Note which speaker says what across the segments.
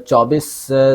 Speaker 1: 24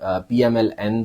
Speaker 1: PMLN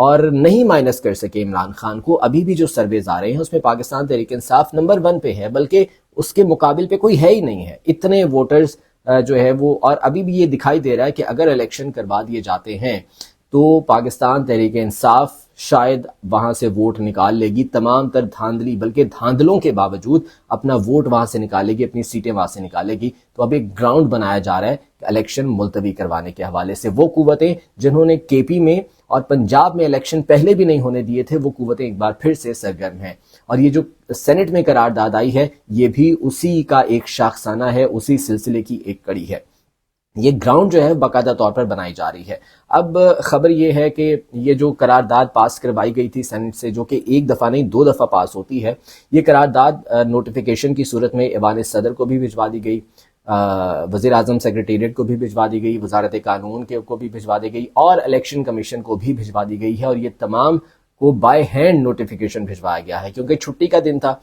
Speaker 1: اور نہیں minus کر سکے عمران خان کو. ابھی بھی جو سرویز آ رہے ہیں اس میں پاکستان تحریک انصاف نمبر 1 پہ ہے، بلکہ اس کے مقابل پہ کوئی ہے ہی نہیں ہے. اتنے ووٹرز جو ہے وہ، اور ابھی بھی یہ دکھائی دے رہا ہے کہ اگر الیکشن کروا دیے جاتے ہیں تو پاکستان تحریک انصاف شاید وہاں سے ووٹ نکال لے گی، تمام تر دھاندلی بلکہ دھاندلوں کے باوجود اپنا ووٹ وہاں سے نکالے گی، اپنی سیٹیں وہاں سے نکالے گی. تو اب ایک گراؤنڈ بنایا جا رہا ہے کہ الیکشن ملتوی کروانے کے حوالے سے. وہ قوتیں جنہوں نے کے پی میں اور پنجاب میں الیکشن پہلے بھی نہیں ہونے دیے تھے، وہ قوتیں ایک بار پھر سے سرگرم ہیں. اور یہ جو سینٹ میں قرارداد آئی ہے یہ بھی اسی کا ایک شاخسانہ ہے، اسی سلسلے کی ایک کڑی ہے. یہ گراؤنڈ جو ہے باقاعدہ طور پر بنائی جا رہی ہے. اب خبر یہ ہے کہ یہ جو قرارداد پاس کروائی گئی تھی سینٹ سے، جو کہ ایک دفعہ نہیں 2 دفعہ پاس ہوتی ہے، یہ قرارداد نوٹیفیکیشن کی صورت میں ایوان صدر کو بھی بھجوا دی گئی، وزیر اعظم سیکریٹریٹ کو بھی بھجوا دی گئی، وزارت قانون کو بھی بھجوا دی گئی، اور الیکشن کمیشن کو بھی بھجوا دی گئی ہے. اور یہ تمام کو بائی ہینڈ نوٹیفیکیشن بھجوایا گیا ہے، کیونکہ چھٹی کا دن تھا.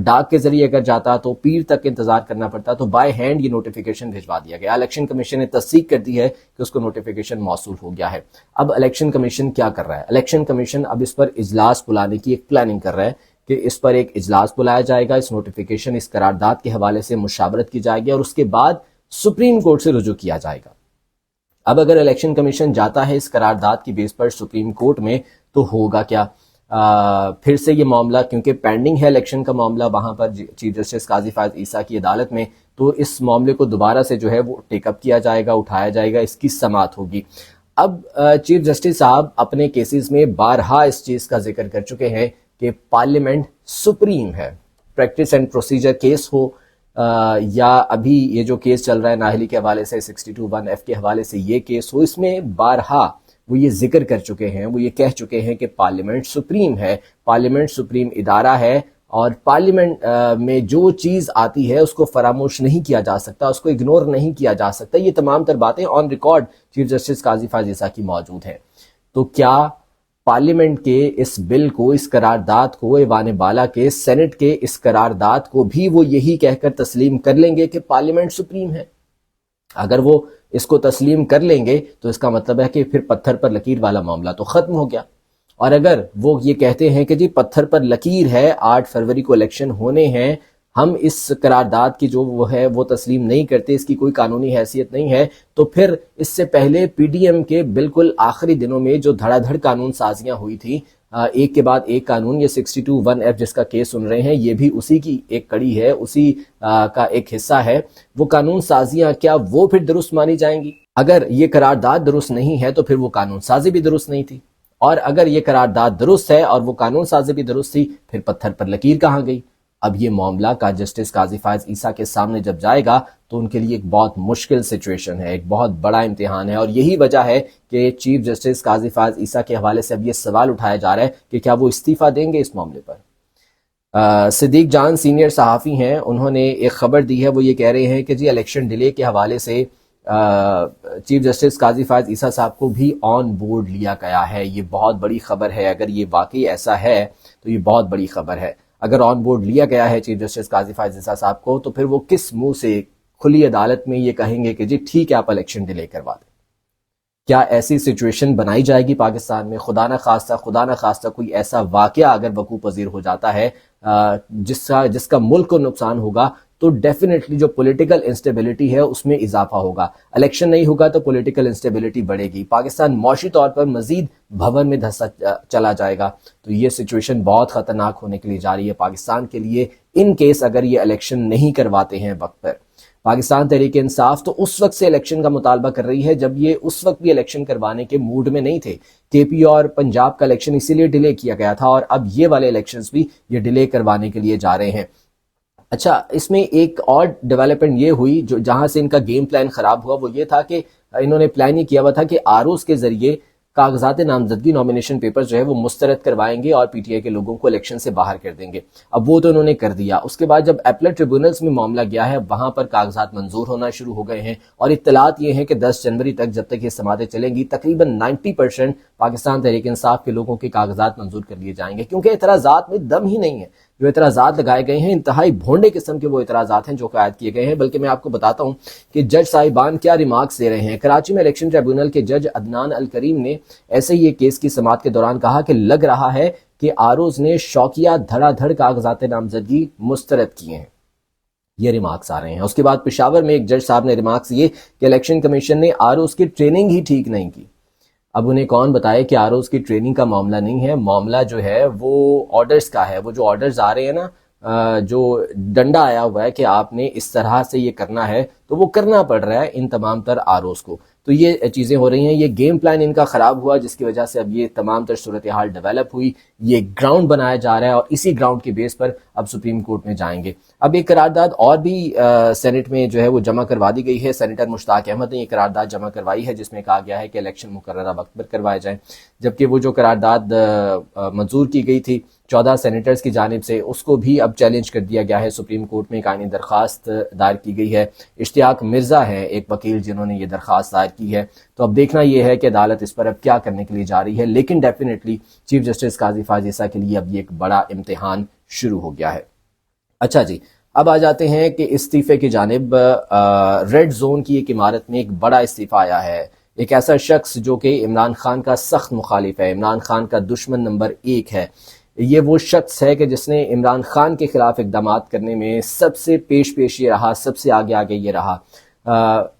Speaker 1: ڈاک کے ذریعے اگر جاتا تو پیر تک انتظار کرنا پڑتا، تو بائی ہینڈ یہ نوٹیفیکیشن بھجوا دیا گیا. الیکشن کمیشن نے تصدیق کر دی ہے کہ اس کو نوٹیفیکیشن موصول ہو گیا ہے. اب الیکشن کمیشن کیا کر رہا ہے؟ الیکشن کمیشن اب اس پر اجلاس بلانے کی ایک پلاننگ کر رہا ہے کہ اس پر ایک اجلاس بلایا جائے گا، اس نوٹیفیکیشن اس قرارداد کے حوالے سے مشاورت کی جائے گی اور اس کے بعد سپریم کورٹ سے رجوع کیا جائے گا. اب اگر الیکشن کمیشن جاتا ہے اس قرارداد کی بیس پر سپریم کورٹ میں تو ہوگا کیا؟ پھر سے یہ معاملہ کیونکہ پینڈنگ ہے الیکشن کا معاملہ وہاں پر چیف جسٹس قاضی فائز عیسیٰ کی عدالت میں، تو اس معاملے کو دوبارہ سے جو ہے وہ ٹیک اپ کیا جائے گا، اٹھایا جائے گا، اس کی سماعت ہوگی. اب چیف جسٹس صاحب اپنے کیسز میں بارہا اس چیز کا ذکر کر چکے ہیں کہ پارلیمنٹ سپریم ہے. پریکٹس اینڈ پروسیجر کیس ہو یا ابھی یہ جو کیس چل رہا ہے نااہلی کے حوالے سے 62(1)(f) کے حوالے سے یہ کیس ہو، اس میں بارہا وہ یہ ذکر کر چکے ہیں، وہ یہ کہہ چکے ہیں کہ پارلیمنٹ سپریم ہے، پارلیمنٹ سپریم ادارہ ہے، اور پارلیمنٹ میں جو چیز آتی ہے اس کو فراموش نہیں کیا جا سکتا، اس کو اگنور نہیں کیا جا سکتا. یہ تمام تر باتیں آن ریکارڈ چیف جسٹس قاضی فائز عیسیٰ کی موجود ہیں. تو کیا پارلیمنٹ کے اس بل کو، اس قرارداد کو، ایوان بالا کے سینٹ کے اس قرارداد کو بھی وہ یہی کہہ کر تسلیم کر لیں گے کہ پارلیمنٹ سپریم ہے؟ اگر وہ اس کو تسلیم کر لیں گے تو اس کا مطلب ہے کہ پھر پتھر پر لکیر والا معاملہ تو ختم ہو گیا. اور اگر وہ یہ کہتے ہیں کہ جی پتھر پر لکیر ہے، 8 فروری کو الیکشن ہونے ہیں، ہم اس قرارداد کی جو وہ ہے وہ تسلیم نہیں کرتے، اس کی کوئی قانونی حیثیت نہیں ہے، تو پھر اس سے پہلے پی ڈی ایم کے بالکل آخری دنوں میں جو دھڑا دھڑ قانون سازیاں ہوئی تھی، ایک کے بعد ایک قانون، یہ 62(1)(f) جس کا کیس سن رہے ہیں یہ بھی اسی کی ایک کڑی ہے، اسی کا ایک حصہ ہے. وہ قانون سازیاں کیا وہ پھر درست مانی جائیں گی؟ اگر یہ قرارداد درست نہیں ہے تو پھر وہ قانون سازی بھی درست نہیں تھی، اور اگر یہ قرارداد درست ہے اور وہ قانون سازی بھی درست تھی، پھر پتھر پر لکیر کہاں گئی؟ اب یہ معاملہ کا جسٹس قاضی فائز عیسیٰ کے سامنے جب جائے گا تو ان کے لیے ایک بہت مشکل سچویشن ہے، ایک بہت بڑا امتحان ہے. اور یہی وجہ ہے کہ چیف جسٹس قاضی فائز عیسیٰ کے حوالے سے اب یہ سوال اٹھایا جا رہا ہے کہ کیا وہ استعفیٰ دیں گے اس معاملے پر. صدیق جان سینئر صحافی ہیں، انہوں نے ایک خبر دی ہے، وہ یہ کہہ رہے ہیں کہ جی الیکشن ڈیلے کے حوالے سے چیف جسٹس قاضی فائز عیسیٰ صاحب کو بھی آن بورڈ لیا گیا ہے. یہ بہت بڑی خبر ہے، اگر یہ واقعی ایسا ہے تو یہ بہت بڑی خبر ہے. اگر آن بورڈ لیا گیا ہے چیف جسٹس قاضی فائز عیسیٰ صاحب کو، تو پھر وہ کس منہ سے کھلی عدالت میں یہ کہیں گے کہ جی ٹھیک ہے آپ الیکشن ڈیلے کروا دیں؟ کیا ایسی سچویشن بنائی جائے گی پاکستان میں؟ خدا نہ خواستہ کوئی ایسا واقعہ اگر وقوع پذیر ہو جاتا ہے جس کا ملک کو نقصان ہوگا، تو ڈیفینیٹلی جو پولیٹیکل انسٹیبلٹی ہے اس میں اضافہ ہوگا. الیکشن نہیں ہوگا تو پولیٹیکل انسٹیبلٹی بڑھے گی، پاکستان معاشی طور پر مزید بھون میں دھسا چلا جائے گا. تو یہ سچویشن بہت خطرناک ہونے کے لیے جا رہی ہے پاکستان کے لیے، ان کیس اگر یہ الیکشن نہیں کرواتے ہیں وقت پر. پاکستان تحریک انصاف تو اس وقت سے الیکشن کا مطالبہ کر رہی ہے جب یہ اس وقت بھی الیکشن کروانے کے موڈ میں نہیں تھے. کے پی اور پنجاب کا الیکشن اسی لیے ڈیلے کیا گیا تھا، اور اب یہ والے الیکشنز بھی یہ ڈیلے کروانے کے لیے جا رہے ہیں. اچھا، اس میں ایک اور ڈیولپمنٹ یہ ہوئی جو جہاں سے ان کا گیم پلان خراب ہوا، وہ یہ تھا کہ انہوں نے پلان یہ کیا ہوا تھا کہ آروز کے ذریعے کاغذات نامزدگی نامینیشن پیپر جو ہے وہ مسترد کروائیں گے اور پی ٹی آئی کے لوگوں کو الیکشن سے باہر کر دیں گے. اب وہ تو انہوں نے کر دیا. اس کے بعد جب اپیلیٹ ٹریبونلز میں معاملہ گیا ہے، وہاں پر کاغذات منظور ہونا شروع ہو گئے ہیں، اور اطلاعات یہ ہیں کہ 10 جنوری تک جب تک یہ سماعتیں چلیں گی تقریباً 90% پاکستان تحریک انصاف کے لوگوں کے کاغذات منظور کر لیے جائیں گے، کیونکہ اعتراضات میں دم ہی نہیں ہے. جو اعتراضات لگائے گئے ہیں انتہائی بھونڈے قسم کے وہ اعتراضات ہیں جو قائد کیے گئے ہیں. بلکہ میں آپ کو بتاتا ہوں کہ جج صاحبان کیا ریمارکس دے رہے ہیں. کراچی میں الیکشن ٹریبیونل کے جج عدنان الکریم نے ایسے ہی ایک کیس کی سماعت کے دوران کہا کہ لگ رہا ہے کہ آروز نے شوقیہ دھڑا دھڑ کاغذات نامزدگی مسترد کیے ہیں. یہ ریمارکس آ رہے ہیں. اس کے بعد پشاور میں ایک جج صاحب نے ریمارکس یہ کہ الیکشن کمیشن نے آروز کی ٹریننگ ہی ٹھیک نہیں کی. اب انہیں کون بتائے کہ آروز کی ٹریننگ کا معاملہ نہیں ہے, معاملہ جو ہے وہ آرڈرز کا ہے. وہ جو آرڈرز آ رہے ہیں نا, جو ڈنڈا آیا ہوا ہے کہ آپ نے اس طرح سے یہ کرنا ہے, تو وہ کرنا پڑ رہا ہے ان تمام تر آروز کو. تو یہ چیزیں ہو رہی ہیں. یہ گیم پلان ان کا خراب ہوا جس کی وجہ سے اب یہ تمام تر صورتحال ڈیولپ ہوئی. یہ گراؤنڈ بنایا جا رہا ہے اور اسی گراؤنڈ کے بیس پر اب سپریم کورٹ میں جائیں گے. اب ایک قرارداد اور بھی سینٹ میں جو ہے وہ جمع کروا دی گئی ہے. سینیٹر مشتاق احمد نے یہ قرارداد جمع کروائی ہے جس میں کہا گیا ہے کہ الیکشن مقررہ وقت پر کروائے جائیں. جبکہ وہ جو قرارداد منظور کی گئی تھی 14 سینیٹرز کی جانب سے, اس کو بھی اب چیلنج کر دیا گیا ہے. سپریم کورٹ میں ایک آئینی درخواست دائر کی گئی ہے. اشتیاق مرزا ہیں ایک وکیل جنہوں نے یہ درخواست دائر کی ہے. تو اب دیکھنا یہ ہے کہ عدالت اس پر اب کیا کرنے کے لیے جا رہی ہے. لیکن ڈیفینیٹلی چیف جسٹس قاضی فائز عیسیٰ کے لیے اب یہ ایک بڑا امتحان شروع ہو گیا ہے. اچھا جی, اب آ جاتے ہیں کہ استعفے کی جانب. ریڈ زون کی ایک عمارت میں ایک بڑا استعفیٰ آیا ہے. ایک ایسا شخص جو کہ عمران خان کا سخت مخالف ہے, عمران خان کا دشمن نمبر 1 ہے. یہ وہ شخص ہے کہ جس نے عمران خان کے خلاف اقدامات کرنے میں سب سے پیش یہ رہا, سب سے آگے یہ رہا.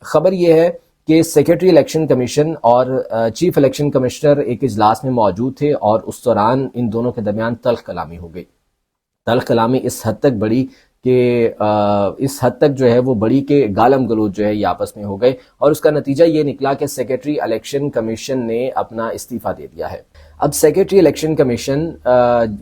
Speaker 1: خبر یہ ہے کہ سیکرٹری الیکشن کمیشن اور چیف الیکشن کمشنر ایک اجلاس میں موجود تھے اور اس دوران ان دونوں کے درمیان تلخ کلامی ہو گئی. تلخ کلامی اس حد تک بڑی کہ اس حد تک جو ہے وہ بڑی کہ گالم گلوچ جو ہے یہ آپس میں ہو گئے, اور اس کا نتیجہ یہ نکلا کہ سیکرٹری الیکشن کمیشن نے اپنا استعفیٰ دے دیا ہے. اب سیکرٹری الیکشن کمیشن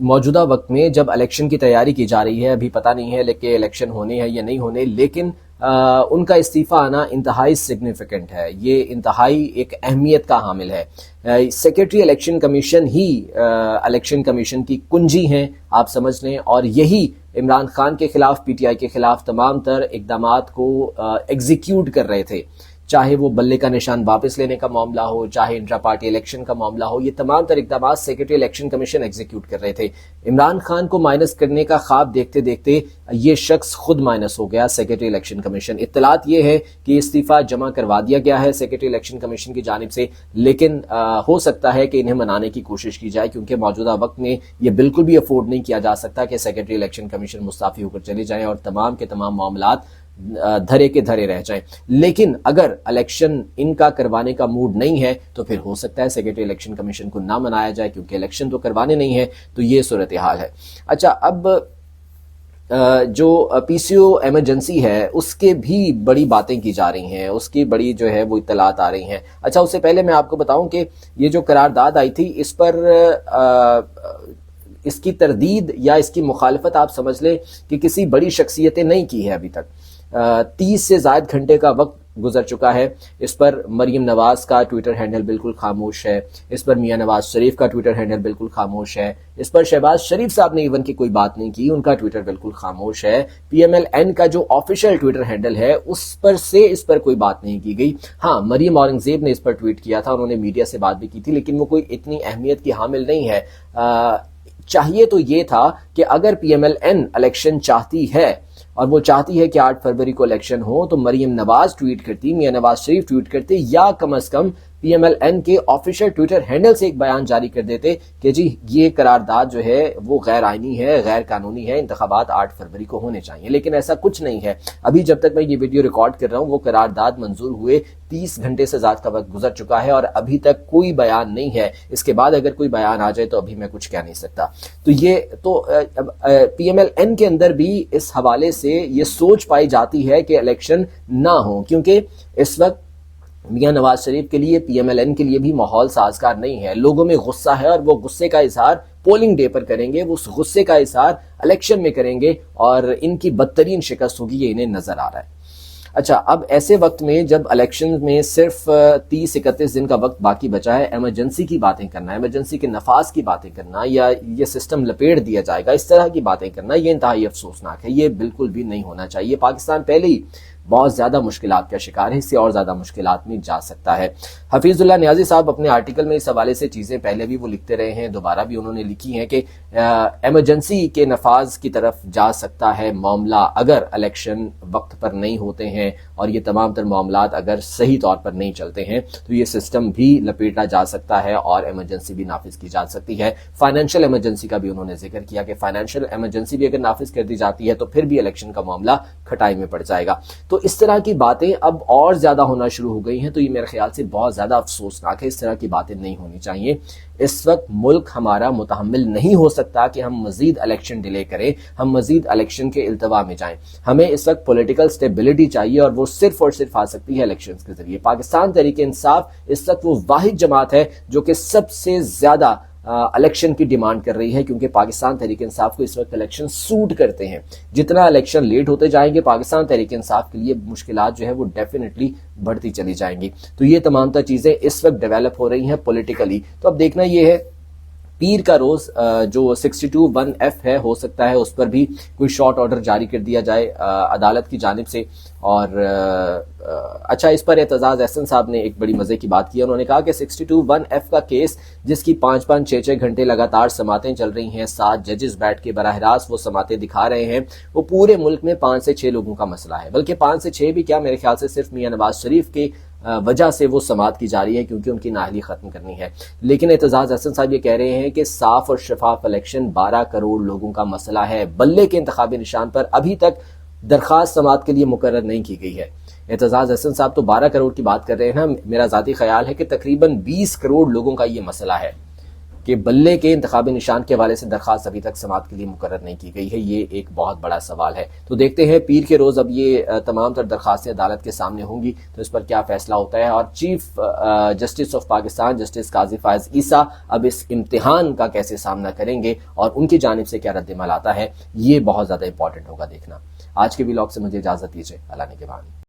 Speaker 1: موجودہ وقت میں جب الیکشن کی تیاری کی جا رہی ہے, ابھی پتہ نہیں ہے کہ الیکشن ہونے ہیں یا نہیں ہونے, لیکن ان کا استعفیٰ آنا انتہائی سگنیفیکنٹ ہے. یہ انتہائی ایک اہمیت کا حامل ہے. سیکرٹری الیکشن کمیشن ہی الیکشن کمیشن کی کنجی ہیں آپ سمجھ لیں, اور یہی عمران خان کے خلاف, پی ٹی آئی کے خلاف تمام تر اقدامات کو ایگزیکیوٹ کر رہے تھے. چاہے وہ بلے کا نشان واپس لینے کا معاملہ ہو, چاہے انٹرا پارٹی الیکشن کا معاملہ ہو, یہ تمام تر اقدامات سیکرٹری الیکشن کمیشن ایگزیکیوٹ کر رہے تھے. عمران خان کو مائنس کرنے کا خواب دیکھتے دیکھتے یہ شخص خود مائنس ہو گیا. سیکرٹری الیکشن کمیشن, اطلاعات یہ ہے کہ استعفیٰ جمع کروا دیا گیا ہے سیکرٹری الیکشن کمیشن کی جانب سے, لیکن ہو سکتا ہے کہ انہیں منانے کی کوشش کی جائے, کیونکہ موجودہ وقت میں یہ بالکل بھی افورڈ نہیں کیا جا سکتا کہ سیکرٹری الیکشن کمیشن مستعفی ہو کر چلے جائیں اور تمام کے تمام معاملات دھرے کے دھرے رہ جائیں. لیکن اگر الیکشن ان کا کروانے کا موڈ نہیں ہے تو پھر ہو سکتا ہے سیکرٹری الیکشن کمیشن کو نہ منایا جائے, کیونکہ الیکشن تو کروانے نہیں ہے. تو یہ صورتحال ہے. اچھا, اب جو پی سی او ایمرجنسی ہے اس کے بھی بڑی باتیں کی جا رہی ہیں, اس کی بڑی جو ہے وہ اطلاعات آ رہی ہیں. اچھا, اس سے پہلے میں آپ کو بتاؤں کہ یہ جو قرارداد آئی تھی اس پر اس کی تردید یا اس کی مخالفت آپ سمجھ لیں کہ کسی بڑی شخصیتیں نہیں کی ہے ابھی تک. 30 سے زائد گھنٹے کا وقت گزر چکا ہے. اس پر مریم نواز کا ٹویٹر ہینڈل بالکل خاموش ہے, اس پر میاں نواز شریف کا ٹویٹر ہینڈل بالکل خاموش ہے, اس پر شہباز شریف صاحب نے ایون کی کوئی بات نہیں کی, ان کا ٹویٹر بالکل خاموش ہے. پی ایم ایل این کا جو آفیشیل ٹویٹر ہینڈل ہے اس پر کوئی بات نہیں کی گئی. ہاں, مریم اورنگزیب نے اس پر ٹویٹ کیا تھا, انہوں نے میڈیا سے بات بھی کی تھی, لیکن وہ کوئی اتنی اہمیت کی حامل نہیں ہے. چاہیے تو یہ تھا کہ اگر P M L N election چاہتی ہے اور وہ چاہتی ہے کہ 8 فروری کو الیکشن ہو, تو مریم نواز ٹویٹ کرتی, میاں نواز شریف ٹویٹ کرتے, یا کم از کم پی ایم ایل این کے آفیشیل ٹویٹر ہینڈل سے ایک بیان جاری کر دیتے کہ جی یہ قرارداد جو ہے وہ غیر آئینی ہے, غیر قانونی ہے, انتخابات 8 فروری کو ہونے چاہیے. لیکن ایسا کچھ نہیں ہے. ابھی جب تک میں یہ ویڈیو ریکارڈ کر رہا ہوں وہ قرارداد منظور ہوئے 30 گھنٹے سے زیادہ کا وقت گزر چکا ہے اور ابھی تک کوئی بیان نہیں ہے. اس کے بعد اگر کوئی بیان آ جائے تو ابھی میں کچھ کہہ نہیں سکتا. تو یہ تو پی ایم ایل این کے اندر بھی اس حوالے سے یہ سوچ پائی جاتی ہے کہ الیکشن نہ ہو, کیونکہ اس وقت میاں نواز شریف کے لیے, پی ایم ایل این کے لیے بھی ماحول سازگار نہیں ہے. لوگوں میں غصہ ہے اور وہ غصے کا اظہار پولنگ ڈے پر کریں گے, وہ اس غصے کا اظہار الیکشن میں کریں گے اور ان کی بدترین شکست ہوگی, یہ انہیں نظر آ رہا ہے. اچھا, اب ایسے وقت میں جب الیکشن میں صرف 30-31 دن کا وقت باقی بچا ہے, ایمرجنسی کی باتیں کرنا, ایمرجنسی کے نفاذ کی باتیں کرنا, یا یہ سسٹم لپیٹ دیا جائے گا, اس طرح کی باتیں کرنا, یہ انتہائی افسوسناک ہے. یہ بالکل بھی نہیں ہونا چاہیے. پاکستان پہلے ہی بہت زیادہ مشکلات کا شکار ہے، اس سے اور زیادہ مشکلات میں جا سکتا ہے۔ حفیظ اللہ نیازی صاحب اپنے آرٹیکل میں اس حوالے سے چیزیں پہلے بھی وہ لکھتے رہے ہیں، دوبارہ بھی انہوں نے لکھی ہیں کہ ایمرجنسی کے نفاذ کی طرف جا سکتا ہے معاملہ اگر الیکشن وقت پر نہیں ہوتے ہیں، اور یہ تمام تر معاملات اگر صحیح طور پر نہیں چلتے ہیں تو یہ سسٹم بھی لپیٹا جا سکتا ہے اور ایمرجنسی بھی نافذ کی جا سکتی ہے۔ فائنینشیل ایمرجنسی کا بھی انہوں نے ذکر کیا کہ فائنینشیل ایمرجنسی بھی اگر نافذ کر دی جاتی ہے تو پھر بھی الیکشن کا معاملہ کھٹائی میں پڑ جائے گا۔ تو اس طرح کی باتیں اب اور زیادہ ہونا شروع ہو گئی ہیں، تو یہ میرے خیال سے بہت زیادہ افسوسناک ہے، اس طرح کی باتیں نہیں ہونی چاہیے۔ اس وقت ملک ہمارا متحمل نہیں ہو سکتا کہ ہم مزید الیکشن ڈیلے کریں، ہم مزید الیکشن کے التوا میں جائیں۔ ہمیں اس وقت پولیٹیکل سٹیبلٹی چاہیے، اور وہ صرف اور صرف آ سکتی ہے الیکشنز کے ذریعے۔ پاکستان تحریک انصاف اس وقت وہ واحد جماعت ہے جو کہ سب سے زیادہ الیکشن کی ڈیمانڈ کر رہی ہے، کیونکہ پاکستان تحریک انصاف کو اس وقت الیکشن سوٹ کرتے ہیں۔ جتنا الیکشن لیٹ ہوتے جائیں گے پاکستان تحریک انصاف کے لیے مشکلات جو ہے وہ ڈیفینیٹلی بڑھتی چلی جائیں گی۔ تو یہ تمام تر چیزیں اس وقت ڈیولپ ہو رہی ہیں پولیٹیکلی۔ تو اب دیکھنا یہ ہے پیر کا روز جو 62(1)(f) ہے، ہو سکتا ہے اس پر بھی کوئی شارٹ آرڈر جاری کر دیا جائے عدالت کی جانب سے۔ اور اچھا، اس پر اعتزاز احسن صاحب نے ایک بڑی مزے کی بات کی، انہوں نے کہا کہ 62(1)(f) کا کیس جس کی 5-5 6-6 گھنٹے لگاتار سماعتیں چل رہی ہیں، 7 ججز بیٹھ کے براہ راست وہ سماعتیں دکھا رہے ہیں، وہ پورے ملک میں 5 سے 6 لوگوں کا مسئلہ ہے، بلکہ 5 سے 6 بھی کیا، میرے خیال سے صرف میاں نواز شریف کے وجہ سے وہ سماعت کی جا رہی ہے کیونکہ ان کی نااہلی ختم کرنی ہے۔ لیکن اعتزاز احسن صاحب یہ کہہ رہے ہیں کہ صاف اور شفاف الیکشن 12 کروڑ لوگوں کا مسئلہ ہے، بلے کے انتخابی نشان پر ابھی تک درخواست سماعت کے لیے مقرر نہیں کی گئی ہے۔ اعتزاز احسن صاحب تو 12 کروڑ کی بات کر رہے ہیں نا، میرا ذاتی خیال ہے کہ تقریباً 20 کروڑ لوگوں کا یہ مسئلہ ہے کہ بلے کے انتخابی نشان کے حوالے سے درخواست ابھی تک سماعت کے لیے مقرر نہیں کی گئی ہے۔ یہ ایک بہت بڑا سوال ہے۔ تو دیکھتے ہیں پیر کے روز اب یہ تمام تر درخواستیں عدالت کے سامنے ہوں گی تو اس پر کیا فیصلہ ہوتا ہے، اور chief justice of Pakistan justice قاضی فائز عیسیٰ اب اس امتحان کا کیسے سامنا کریں گے اور ان کی جانب سے کیا رد عمل آتا ہے، یہ بہت زیادہ امپورٹنٹ ہوگا دیکھنا۔ آج کے ویلاگ سے مجھے اجازت دیجیے، اللہ نگہبان۔